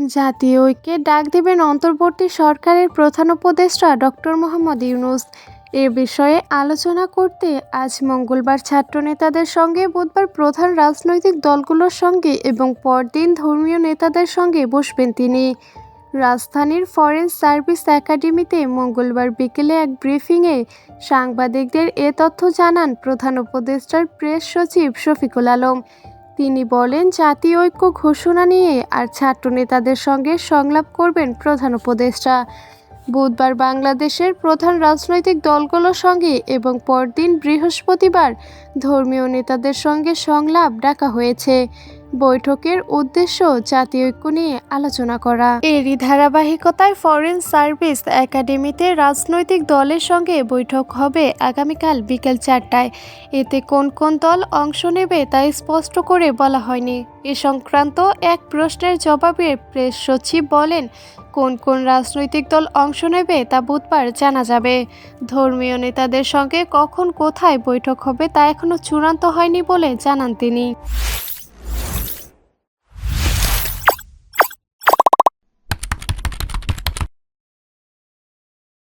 জাতীয় ঐক্যে ডাক দেবেন অন্তর্বর্তী সরকারের প্রধান উপদেষ্টা ডক্টর মোহাম্মদ ইউনূস। এ বিষয়ে আলোচনা করতে আজ মঙ্গলবার ছাত্রনেতাদের সঙ্গে, বুধবার প্রধান রাজনৈতিক দলগুলোর সঙ্গে এবং পরদিন ধর্মীয় নেতাদের সঙ্গে বসবেন তিনি। রাজধানীর ফরেন সার্ভিস একাডেমিতে মঙ্গলবার বিকেলে এক ব্রিফিংয়ে সাংবাদিকদের এ তথ্য জানান প্রধান উপদেষ্টার প্রেস সচিব শফিকুল আলম। তিনি বলেন, জাতীয় ঐক্য ঘোষণা নিয়ে আর ছাত্রনেতাদের সঙ্গে সংলাপ করবেন প্রধান উপদেষ্টা। বুধবার বাংলাদেশের প্রধান রাজনৈতিক দলগুলোর সঙ্গে এবং পরদিন বৃহস্পতিবার ধর্মীয় নেতাদের সঙ্গে সংলাপ ডাকা হয়েছে। বৈঠকের উদ্দেশ্য জাতীয় ঐক্য নিয়ে আলোচনা করা। এরই ধারাবাহিকতায় ফরেন সার্ভিস একাডেমিতে রাজনৈতিক দলের সঙ্গে বৈঠক হবে আগামীকাল বিকেল 4টায়। এতে কোন কোন দল অংশ নেবে তা স্পষ্ট করে বলা হয়নি। এ সংক্রান্ত এক প্রশ্নের জবাবে প্রেস সচিব বলেন, কোন কোন রাজনৈতিক দল অংশ নেবে তা বুধবার জানা যাবে। ধর্মীয় নেতাদের সঙ্গে কখন কোথায় বৈঠক হবে তা এখনো চূড়ান্ত হয়নি বলে জানান তিনি।